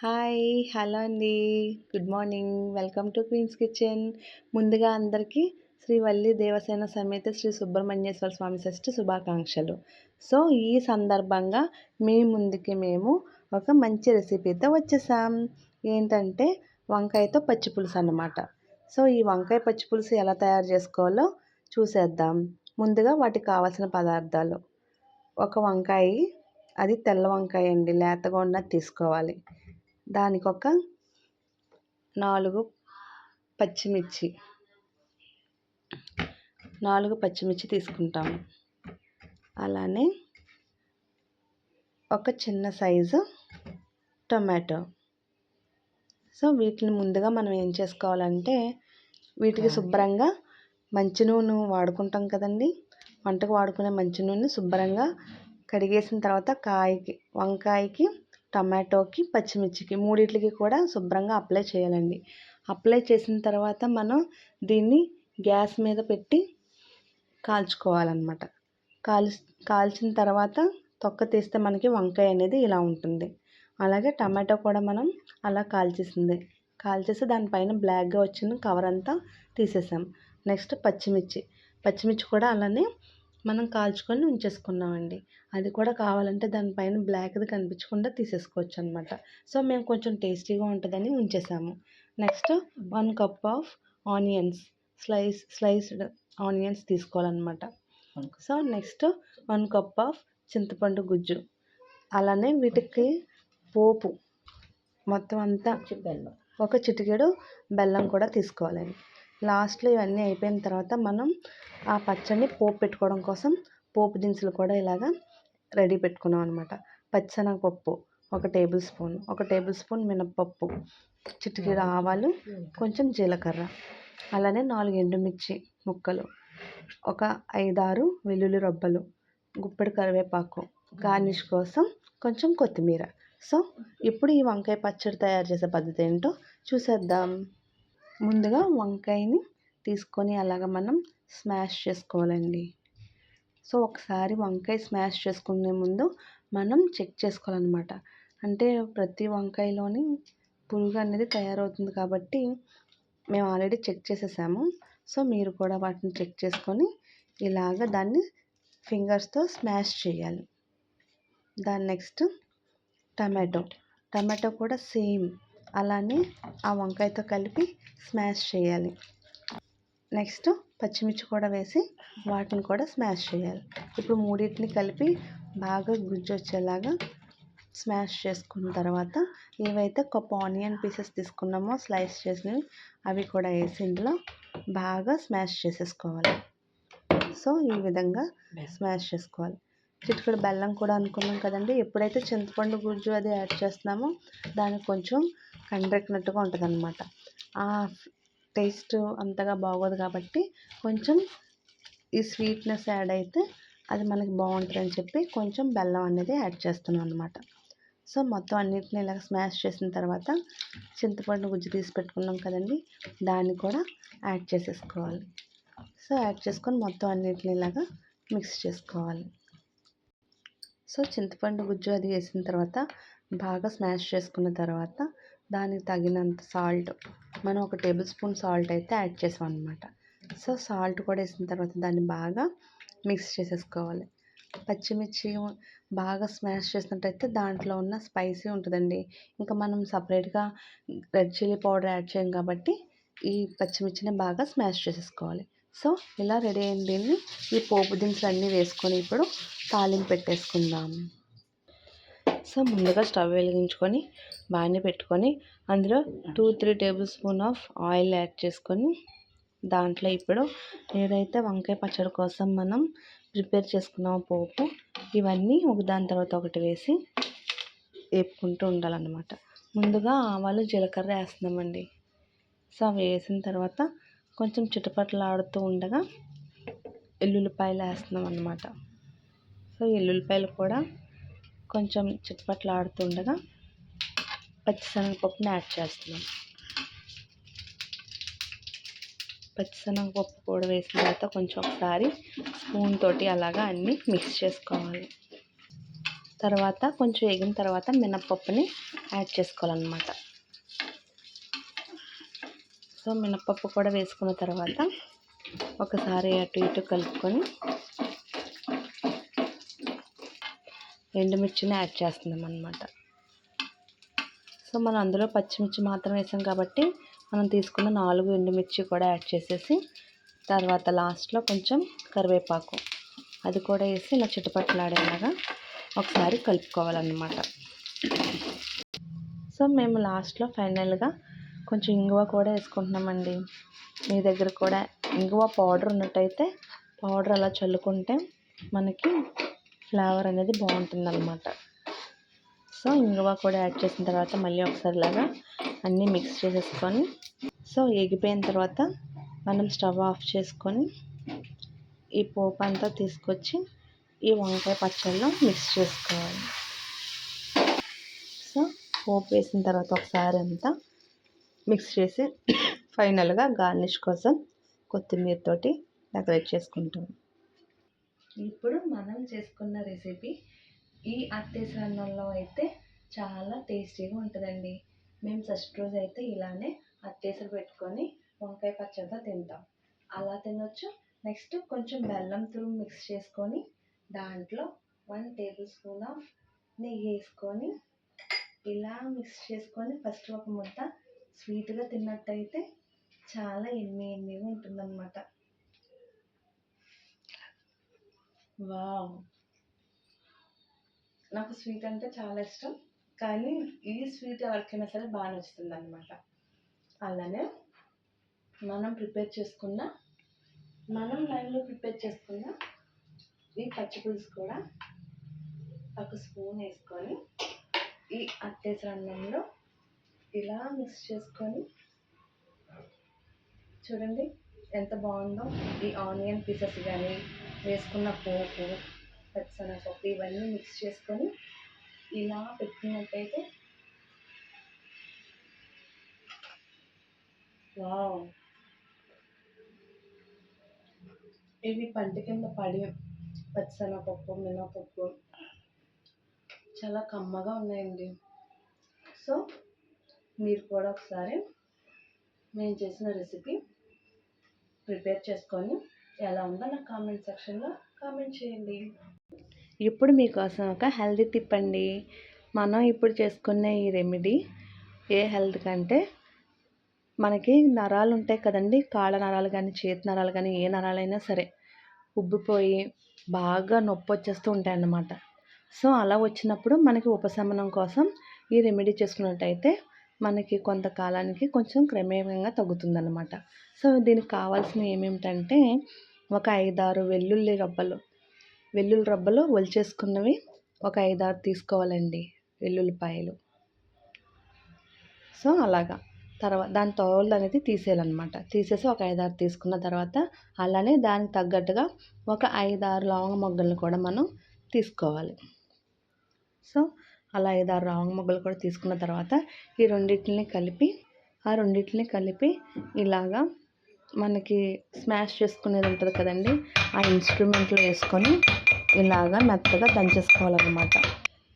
Hi! Hello అండి. Good morning. Welcome to Queen's kitchen. ముందుగా అందరికీ శ్రీ వల్లి దేవసేన సమేత శ్రీ సుబ్రహ్మణ్యేశ్వర స్వామి షష్ఠి శుభాకాంక్షలు. సో, ఈ సందర్భంగా మీ ముందుకి మేము ఒక మంచి రెసిపీతో వచ్చేసాం. ఏంటంటే వంకాయతో పచ్చి పులుసు అన్నమాట. సో, ఈ వంకాయ పచ్చి పులుసు ఎలా తయారు చేసుకోవాలో చూసేద్దాం. ముందుగా వాటికి కావాల్సిన పదార్థాలు: ఒక వంకాయ, అది తెల్ల వంకాయ అండి, లేతగా ఉన్నది తీసుకోవాలి. దానికొక 4 పచ్చిమిర్చి 4 పచ్చిమిర్చి తీసుకుంటాము. అలానే ఒక చిన్న సైజు టొమాటో. సో, వీటిని ముందుగా మనం ఏం చేసుకోవాలంటే, వీటికి శుభ్రంగా మంచి నూనె వాడుకుంటాం కదండి, వంటకు వాడుకునే మంచి నూనె శుభ్రంగా కడిగేసిన తర్వాత వంకాయకి, టమాటోకి, పచ్చిమిర్చికి మూడిట్లకి కూడా శుభ్రంగా అప్లై చేయాలండి. అప్లై చేసిన తర్వాత మనం దీన్ని గ్యాస్ మీద పెట్టి కాల్చుకోవాలన్నమాట. కాల్చిన తర్వాత తొక్క తీస్తే మనకి వంకాయ అనేది ఇలా ఉంటుంది. అలాగే టమాటో కూడా మనం అలా కాల్చేసి దానిపైన బ్లాక్గా వచ్చిన కవర్ అంతా తీసేసాం. నెక్స్ట్ పచ్చిమిర్చి కూడా అలానే మనం కాల్చుకొని ఉంచేసుకున్నామండి. అది కూడా కావాలంటే దానిపైన బ్లాక్ది కనిపించకుండా తీసేసుకోవచ్చు అనమాట. సో, మేము కొంచెం టేస్టీగా ఉంటుందని ఉంచేసాము. Next 1 cup of onions, sliced onions తీసుకోవాలన్నమాట. సో, నెక్స్ట్ 1 కప్ ఆఫ్ చింతపండు గుజ్జు. అలానే వీటికి పోపు మొత్తం అంతా ఒక చిటికెడు బెల్లం కూడా తీసుకోవాలండి. లాస్ట్లో ఇవన్నీ అయిపోయిన తర్వాత మనం ఆ పచ్చడిని పోపు పెట్టుకోవడం కోసం పోపు దినుసులు కూడా ఇలాగా రెడీ పెట్టుకున్నాం అనమాట. పచ్చిశనగపప్పు 1 టేబుల్ స్పూన్ మినప్పప్పు, చిటికెడు ఆవాలు, కొంచెం జీలకర్ర, అలానే 4 ఎండుమిర్చి ముక్కలు, ఒక 5-6 వెల్లుల్లి రబ్బలు, గుప్పెడు కరివేపాకు, గార్నిష్ కోసం కొంచెం కొత్తిమీర. సో, ఇప్పుడు ఈ వంకాయ పచ్చడి తయారు చేసే పద్ధతి ఏంటో చూసేద్దాం. ముందుగా వంకాయని తీసుకొని అలాగ మనం స్మాష్ చేసుకోవాలండి. సో, ఒకసారి వంకాయ స్మాష్ చేసుకునే ముందు మనం చెక్ చేసుకోవాలన్నమాట. అంటే ప్రతి వంకాయలోని పురుగు అనేది తయారవుతుంది కాబట్టి మేము ఆల్రెడీ చెక్ చేసేసాము. సో, మీరు కూడా వాటిని చెక్ చేసుకొని ఇలాగ దాన్ని ఫింగర్స్తో స్మాష్ చేయాలి. దాని నెక్స్ట్ టమాటో కూడా సేమ్ అలానే ఆ వంకాయతో కలిపి స్మాష్ చేయాలి. నెక్స్ట్ పచ్చిమిర్చి కూడా వేసి వాటిని కూడా స్మాష్ చేయాలి. ఇప్పుడు మూడింటిని కలిపి బాగా గుజ్జు వచ్చేలాగా స్మాష్ చేసుకున్న తర్వాత ఏవైతే కప్పు ఆనియన్ పీసెస్ తీసుకున్నామో స్లైస్ చేసినవి అవి కూడా వేసి ఇందులో బాగా స్మాష్ చేసేసుకోవాలి. సో, ఈ విధంగా స్మాష్ చేసుకోవాలి. చిటికెడు బెల్లం కూడా అనుకున్నాం కదండి. ఎప్పుడైతే చింతపండు గుజ్జు అది యాడ్ చేస్తున్నామో దానికి కొంచెం కండ్రెక్కినట్టుగా ఉంటుంది అన్నమాట. ఆ టేస్ట్ అంతగా బాగోదు కాబట్టి కొంచెం ఈ స్వీట్నెస్ యాడ్ అయితే అది మనకి బాగుంటుందని చెప్పి కొంచెం బెల్లం అనేది యాడ్ చేస్తున్నాం అన్నమాట. సో, మొత్తం అన్నిటిని ఇలాగ స్మాష్ చేసిన తర్వాత చింతపండు గుజ్జు తీసి పెట్టుకున్నాం కదండి, దాన్ని కూడా యాడ్ చేసేసుకోవాలి. సో, యాడ్ చేసుకొని మొత్తం అన్నిటిని ఇలాగా మిక్స్ చేసుకోవాలి. సో, చింతపండు గుజ్జు అది వేసిన తర్వాత బాగా స్మాష్ చేసుకున్న తర్వాత దానికి తగినంత సాల్ట్, మనం 1 టేబుల్ స్పూన్ సాల్ట్ అయితే యాడ్ చేసాం అనమాట. సో, సాల్ట్ కూడా వేసిన తర్వాత దాన్ని బాగా మిక్స్ చేసేసుకోవాలి. పచ్చిమిర్చి బాగా స్మాష్ చేసినట్టయితే దాంట్లో ఉన్న స్పైసీ ఉంటుందండి. ఇంకా మనం సపరేట్గా రెడ్ చిల్లీ పౌడర్ యాడ్ చేయం కాబట్టి ఈ పచ్చిమిర్చిని బాగా స్మాష్ చేసేసుకోవాలి. సో, ఇలా రెడీ అయిన దీన్ని ఈ పోపు దినుసులు అన్నీ వేసుకొని ఇప్పుడు తాలింపు పెట్టేసుకుందాం. సో, ముందుగా స్టవ్ వెలిగించుకొని బాణీ పెట్టుకొని అందులో 2-3 table spoon of oil add చేసుకొని దాంట్లో ఇప్పుడు ఏదైతే వంకాయ పచ్చడి కోసం మనం ప్రిపేర్ చేసుకున్నామో పోపు, ఇవన్నీ ఒకదాని తర్వాత ఒకటి వేసి వేపుకుంటూ ఉండాలన్నమాట. ముందుగా ఆవాలు జీలకర్ర వేస్తున్నామండి. సో, అవి వేసిన తర్వాత కొంచెం చిటపటలాడుతూ ఉండగా ఎల్లుల్లిపాయలు వేస్తున్నాం అన్నమాట. సో, ఎల్లుల్లిపాయలు కూడా కొంచెం చిటపటలాడుతూ ఉండగా పచ్చిశనగపప్పుని యాడ్ చేస్తున్నాం. పచ్చిశనగపప్పు కూడా వేసిన తర్వాత కొంచెం ఒకసారి స్పూన్ తోటి అలాగా అన్నీ మిక్స్ చేసుకోవాలి. తర్వాత కొంచెం వేగిన తర్వాత మినప్పప్పుని యాడ్ చేసుకోవాలన్నమాట. సో మినప్పప్పు కూడా వేసుకున్న తర్వాత ఒకసారి అటు ఇటు కలుపుకొని ఎండుమిర్చిని యాడ్ చేస్తున్నాం అన్నమాట. సో మనం అందులో పచ్చిమిర్చి మాత్రం వేసాం కాబట్టి మనం తీసుకున్న 4 ఎండుమిర్చి కూడా యాడ్ చేసేసి తర్వాత లాస్ట్లో కొంచెం కరివేపాకు అది కూడా వేసి ఇలా చిటపట్లాడేలాగా ఒకసారి కలుపుకోవాలన్నమాట. సో మేము లాస్ట్లో ఫైనల్గా కొంచెం ఇంగువ కూడా వేసుకుంటున్నామండి. మీ దగ్గర కూడా ఇంగువ పౌడర్ ఉన్నట్టయితే పౌడర్ అలా చల్లుకుంటే మనకి ఫ్లేవర్ అనేది బాగుంటుందన్నమాట. సో ఇంగువ కూడా యాడ్ చేసిన తర్వాత మళ్ళీ ఒకసారి లాగా అన్నీ మిక్స్ చేసేసుకొని సో ఎగిపోయిన తర్వాత మనం స్టవ్ ఆఫ్ చేసుకొని ఈ పోపు అంతా తీసుకొచ్చి ఈ వంకాయ పచ్చడిలో మిక్స్ చేసుకోవాలి. సో పోపు వేసిన తర్వాత ఒకసారి అంతా మిక్స్ చేసి ఫైనల్గా గార్నిష్ కోసం కొత్తిమీరతోటి డెకరేట్ చేసుకుంటాం. ఇప్పుడు మనం చేసుకున్న రెసిపీ ఈ అత్తేసన్నంలో అయితే చాలా టేస్టీగా ఉంటుందండి. మేము ఫస్ట్ రోజు అయితే ఇలానే అత్తేసరి పెట్టుకొని వంకాయ పచ్చడితో తింటాం. అలా తినొచ్చు. నెక్స్ట్ కొంచెం బెల్లం తురుము మిక్స్ చేసుకొని దాంట్లో 1 టేబుల్ స్పూన్ ఆఫ్ నెయ్యి వేసుకొని ఇలా మిక్స్ చేసుకొని ఫస్ట్ ఒక ముద్ద స్వీట్గా తిన్నట్టయితే చాలా ఎమ్మీగా ఉంటుందన్నమాట. వావ్! నాకు స్వీట్ అంటే చాలా ఇష్టం, కానీ ఈ స్వీట్ ఎవరికైనా సరే బాగా నచ్చుతుంది అనమాట. అలానే మనం లైవ్లో ప్రిపేర్ చేసుకున్న ఈ పచ్చిపులుసు కూడా ఒక స్పూన్ వేసుకొని ఈ అత్తేసరి అన్నంలో ఇలా మిక్స్ చేసుకొని చూడండి ఎంత బాగుందో. ఈ ఆనియన్ పీసెస్ కానీ వేసుకున్న పోపు పచ్చిశనగపప్పు ఇవన్నీ మిక్స్ చేసుకొని ఇలా పెట్టుకున్నట్టయితే వావ్! ఇవి పంట కింద పడి పచ్చిశనగపప్పు మినపప్పు చాలా కమ్మగా ఉన్నాయండి. సో మీరు కూడా ఒకసారి నేను చేసిన రెసిపీ ప్రిపేర్ చేసుకొని ఎలా ఉందో నాకు కామెంట్ సెక్షన్లో కామెంట్ చేయండి. ఇప్పుడు మీకోసం ఒక హెల్తీ టిప్ అండి. మనం ఇప్పుడు చేసుకునే ఈ రెమెడీ ఏ హెల్త్ కంటే మనకి నరాలు ఉంటాయి కదండి, కాళ్ళ నరాలు కానీ చేతి నరాలు కానీ ఏ నరాలైనా సరే ఉబ్బిపోయి బాగా నొప్పి వచ్చేస్తూ ఉంటాయి అన్నమాట. సో అలా వచ్చినప్పుడు మనకి ఉపశమనం కోసం ఈ రెమెడీ చేసుకున్నట్టయితే మనకి కొంతకాలానికి కొంచెం క్రమేణంగా తగ్గుతుందన్నమాట. సో దీనికి కావాల్సినవి ఏమేమిటంటే ఒక 5-6 వెల్లుల్లి రబ్బలు ఒలిచేసుకున్నవి ఒక 5-6 తీసుకోవాలండి, వెల్లుల్లిపాయలు. సో అలాగా తర్వాత దాని తోలు అనేది తీసేయాలన్నమాట. తీసేసి ఒక 5-6 తీసుకున్న తర్వాత అలానే దానికి తగ్గట్టుగా ఒక 5-6 లవంగ మొగ్గలను కూడా మనం తీసుకోవాలి. సో అలా 5-6 లవంగ మొగ్గలు కూడా తీసుకున్న తర్వాత ఈ రెండింటిని కలిపి ఇలాగా మనకి స్మాష్ చేసుకునేది ఉంటుంది కదండి, ఆ ఇన్స్ట్రుమెంట్లో వేసుకొని ఇలాగా మెత్తగా దంచేసుకోవాలన్నమాట.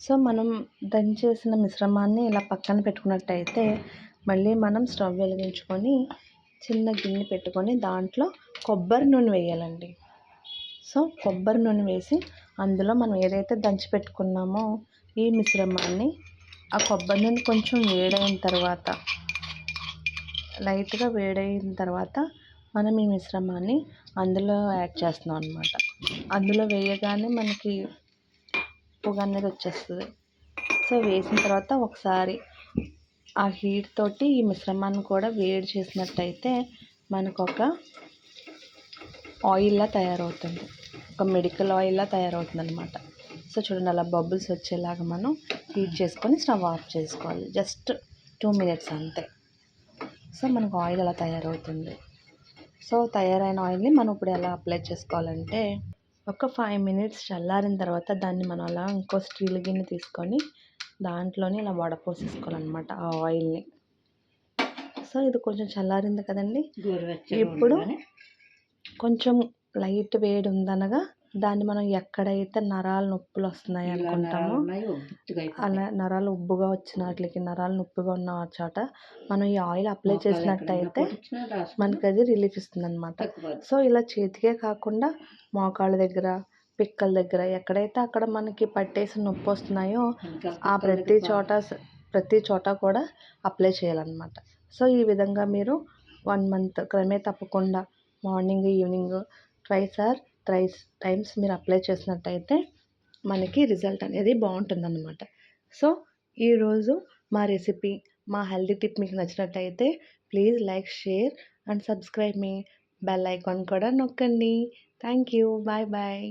సో మనం దంచేసిన మిశ్రమాన్ని ఇలా పక్కన పెట్టుకున్నట్టయితే మళ్ళీ మనం స్టవ్ వెలిగించుకొని చిన్న గిన్నె పెట్టుకొని దాంట్లో కొబ్బరి నూనె వేయాలండి. సో కొబ్బరి నూనె వేసి అందులో మనం ఏదైతే దంచి పెట్టుకున్నామో ఈ మిశ్రమాన్ని ఆ కొబ్బరి నూనె కొంచెం లైట్గా వేడైన తర్వాత మనం ఈ మిశ్రమాన్ని అందులో యాడ్ చేస్తున్నాం అన్నమాట. అందులో వేయగానే మనకి పొగ అనేది వచ్చేస్తుంది. సో వేసిన తర్వాత ఒకసారి ఆ హీట్ తోటి ఈ మిశ్రమాన్ని కూడా వేడి చేసినట్టయితే మనకు ఒక ఆయిల్లా తయారవుతుంది, ఒక మెడికల్ ఆయిల్లా తయారవుతుంది అనమాట. సో చూడండి అలా బబుల్స్ వచ్చేలాగా మనం హీట్ చేసుకొని స్టవ్ ఆఫ్ చేసుకోవాలి. జస్ట్ 2 minutes అంతే. సో మనకు ఆయిల్ అలా తయారవుతుంది. సో తయారైన ఆయిల్ని మనం ఇప్పుడు ఎలా అప్లై చేసుకోవాలంటే ఒక 5 minutes చల్లారిన తర్వాత దాన్ని మనం అలా ఇంకో స్టీల్ గిన్నె తీసుకొని దాంట్లోనే ఇలా వడపోసేసుకోవాలన్నమాట ఆ ఆయిల్ని. సో ఇది కొంచెం చల్లారింది కదండి, ఇప్పుడు కొంచెం లైట్ వేడి ఉందనగా దాన్ని మనం ఎక్కడైతే నరాలు నొప్పులు వస్తున్నాయి అనుకుంటామో అలా నరాలు ఉబ్బుగా వచ్చిన వాటికి నరాలు నొప్పిగా ఉన్న చోట మనం ఈ ఆయిల్ అప్లై చేసినట్టయితే మనకి అది రిలీఫ్ ఇస్తుంది అనమాట. సో ఇలా చేతికే కాకుండా మోకాళ్ళ దగ్గర, పిక్కల దగ్గర ఎక్కడైతే అక్కడ మనకి పట్టేసి నొప్పి వస్తున్నాయో ఆ ప్రతి చోట కూడా అప్లై చేయాలన్నమాట. సో ఈ విధంగా మీరు 1 మంత్ క్రమే తప్పకుండా మార్నింగ్, ఈవినింగ్ థ్రైస్ టైమ్స్ మీరు అప్లై చేసినట్టయితే మనకి రిజల్ట్ అనేది బాగుంటుందన్నమాట. సో ఈరోజు మా రెసిపీ, మా హెల్తీ టిప్ మీకు నచ్చినట్టయితే please like, share and subscribe మీ. బెల్ ఐకాన్ కూడా నొక్కండి. Thank you. Bye bye.